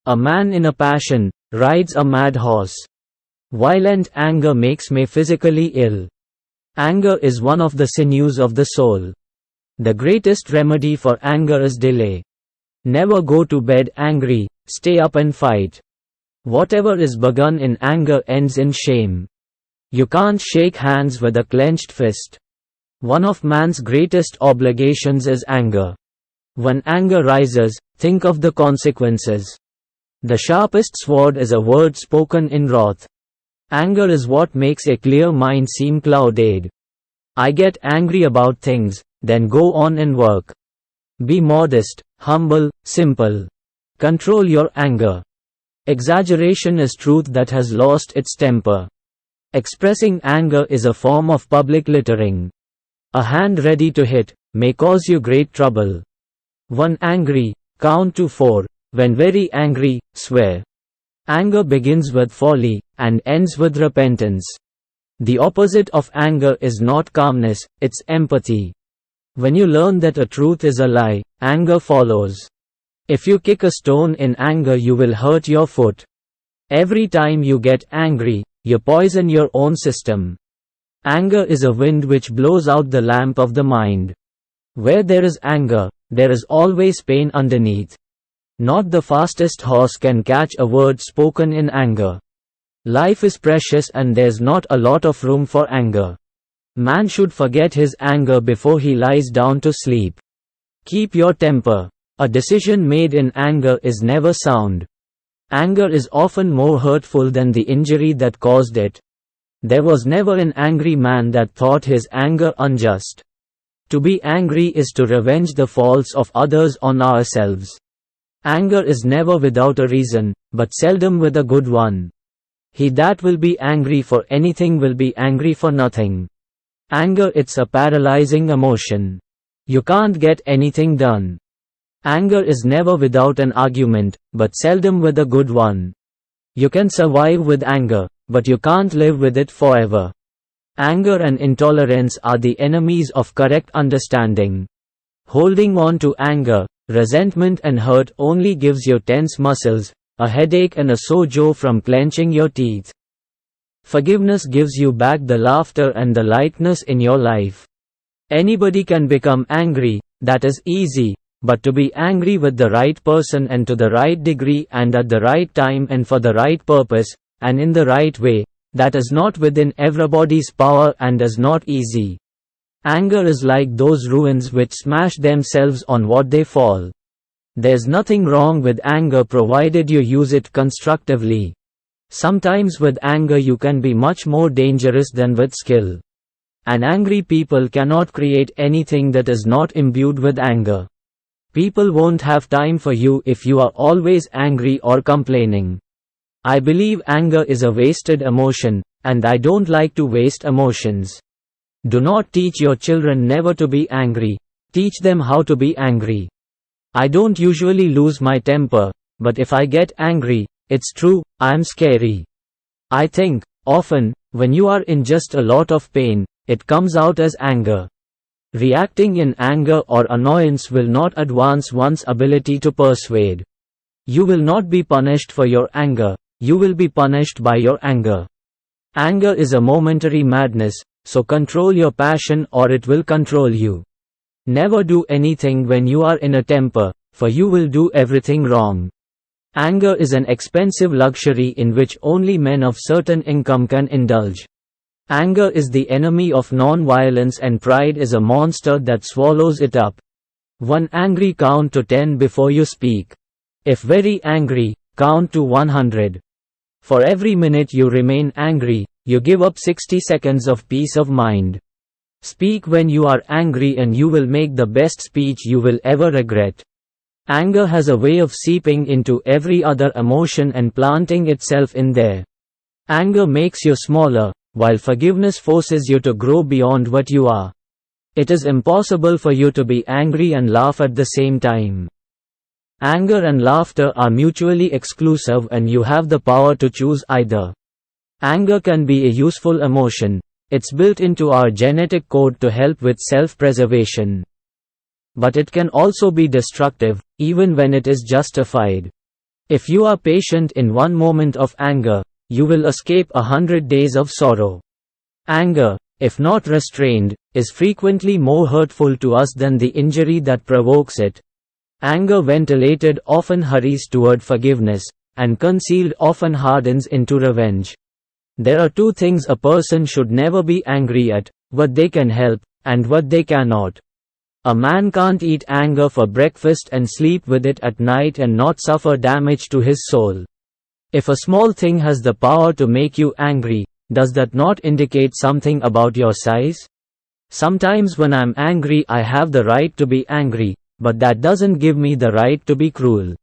A man in a passion rides a mad horse. Violent anger makes me physically ill. Anger is one of the sinews of the soul. The greatest remedy for anger is delay. Never go to bed angry, stay up and fight. Whatever is begun in anger ends in shame. You can't shake hands with a clenched fist. One of man's greatest obligations is anger. When anger rises, think of the consequences. The sharpest sword is a word spoken in wrath. Anger is what makes a clear mind seem clouded. I get angry about things, then go on and work. Be modest, humble, simple. Control your anger. Exaggeration is truth that has lost its temper. Expressing anger is a form of public littering. A hand ready to hit may cause you great trouble. When angry, count to 4. When very angry, swear. Anger begins with folly and ends with repentance. The opposite of anger is not calmness, it's empathy. When you learn that a truth is a lie, anger follows. If you kick a stone in anger, you will hurt your foot. Every time you get angry, you poison your own system. Anger is a wind which blows out the lamp of the mind. Where there is anger, there is always pain underneath. Not the fastest horse can catch a word spoken in anger. Life is precious and there's not a lot of room for anger. Man should forget his anger before he lies down to sleep. Keep your temper. A decision made in anger is never sound. Anger is often more hurtful than the injury that caused it. There was never an angry man that thought his anger unjust. To be angry is to revenge the faults of others on ourselves. Anger is never without a reason, but seldom with a good one. He that will be angry for anything will be angry for nothing. Anger, it's a paralyzing emotion. You can't get anything done. Anger is never without an argument, but seldom with a good one. You can survive with anger, but you can't live with it forever. Anger and intolerance are the enemies of correct understanding. Holding on to anger, resentment and hurt only gives you tense muscles, a headache and a sore jaw from clenching your teeth. Forgiveness gives you back the laughter and the lightness in your life. Anybody can become angry, that is easy, but to be angry with the right person and to the right degree and at the right time and for the right purpose, and in the right way, that is not within everybody's power and is not easy. Anger is like those ruins which smash themselves on what they fall. There's nothing wrong with anger provided you use it constructively. Sometimes with anger you can be much more dangerous than with skill. And angry people cannot create anything that is not imbued with anger. People won't have time for you if you are always angry or complaining. I believe anger is a wasted emotion, and I don't like to waste emotions. Do not teach your children never to be angry, teach them how to be angry. I don't usually lose my temper, but if I get angry, it's true, I'm scary. I think, often, when you are in just a lot of pain, it comes out as anger. Reacting in anger or annoyance will not advance one's ability to persuade. You will not be punished for your anger, you will be punished by your anger. Anger is a momentary madness, so control your passion or it will control you. Never do anything when you are in a temper, for you will do everything wrong. Anger is an expensive luxury in which only men of certain income can indulge. Anger is the enemy of non-violence and pride is a monster that swallows it up. When angry, count to 10 before you speak. If very angry, count to 100. For every minute you remain angry, you give up 60 seconds of peace of mind. Speak when you are angry and you will make the best speech you will ever regret. Anger has a way of seeping into every other emotion and planting itself in there. Anger makes you smaller, while forgiveness forces you to grow beyond what you are. It is impossible for you to be angry and laugh at the same time. Anger and laughter are mutually exclusive and you have the power to choose either. Anger can be a useful emotion. It's built into our genetic code to help with self-preservation. But it can also be destructive, even when it is justified. If you are patient in one moment of anger, you will escape 100 days of sorrow. Anger, if not restrained, is frequently more hurtful to us than the injury that provokes it. Anger ventilated often hurries toward forgiveness, and concealed often hardens into revenge. There are two things a person should never be angry at: what they can help, and what they cannot. A man can't eat anger for breakfast and sleep with it at night and not suffer damage to his soul. If a small thing has the power to make you angry, does that not indicate something about your size? Sometimes when I'm angry I have the right to be angry, but that doesn't give me the right to be cruel.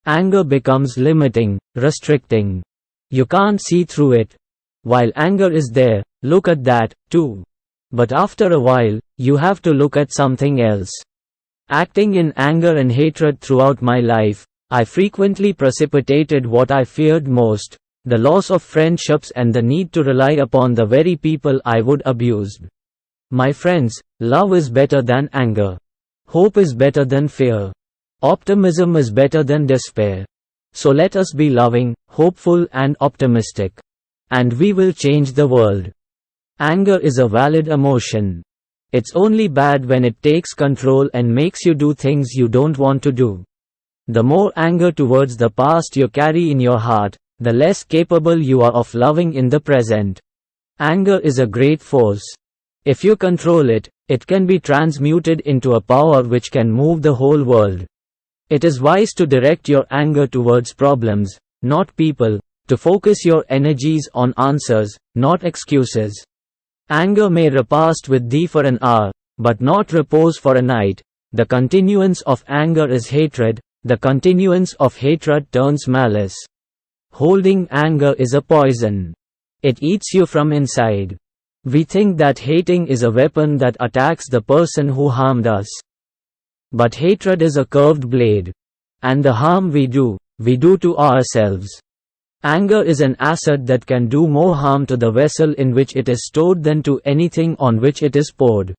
Anger becomes limiting, restricting. You can't see through it. While anger is there, look at that, too. But after a while, you have to look at something else. Acting in anger and hatred throughout my life, I frequently precipitated what I feared most: the loss of friendships and the need to rely upon the very people I would abuse. My friends, love is better than anger. Hope is better than fear. Optimism is better than despair. So let us be loving, hopeful and optimistic. And we will change the world. Anger is a valid emotion. It's only bad when it takes control and makes you do things you don't want to do. The more anger towards the past you carry in your heart, the less capable you are of loving in the present. Anger is a great force. If you control it, it can be transmuted into a power which can move the whole world. It is wise to direct your anger towards problems, not people, to focus your energies on answers, not excuses. Anger may repast with thee for an hour, but not repose for a night. The continuance of anger is hatred, the continuance of hatred turns malice. Holding anger is a poison. It eats you from inside. We think that hating is a weapon that attacks the person who harmed us. But hatred is a curved blade. And the harm we do to ourselves. Anger is an acid that can do more harm to the vessel in which it is stored than to anything on which it is poured.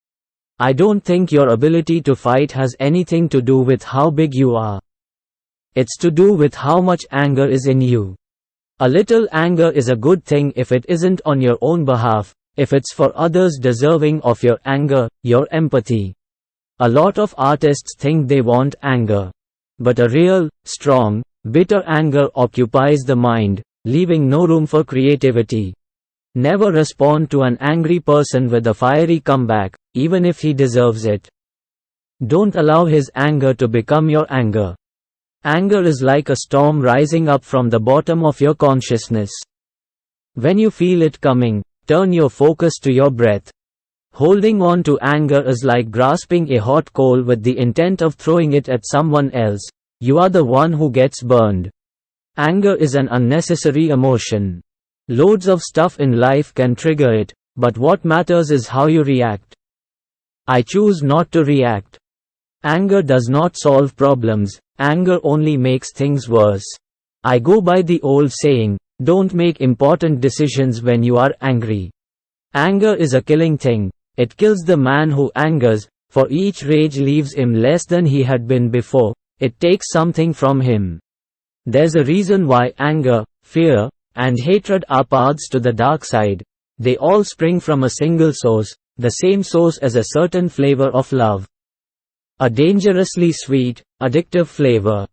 I don't think your ability to fight has anything to do with how big you are. It's to do with how much anger is in you. A little anger is a good thing if it isn't on your own behalf, if it's for others deserving of your anger, your empathy. A lot of artists think they want anger. But a real, strong, bitter anger occupies the mind, leaving no room for creativity. Never respond to an angry person with a fiery comeback, even if he deserves it. Don't allow his anger to become your anger. Anger is like a storm rising up from the bottom of your consciousness. When you feel it coming, turn your focus to your breath. Holding on to anger is like grasping a hot coal with the intent of throwing it at someone else. You are the one who gets burned. Anger is an unnecessary emotion. Loads of stuff in life can trigger it, but what matters is how you react. I choose not to react. Anger does not solve problems, anger only makes things worse. I go by the old saying, don't make important decisions when you are angry. Anger is a killing thing. It kills the man who angers, for each rage leaves him less than he had been before. It takes something from him. There's a reason why anger, fear, and hatred are paths to the dark side. They all spring from a single source, the same source as a certain flavor of love. A dangerously sweet, addictive flavor.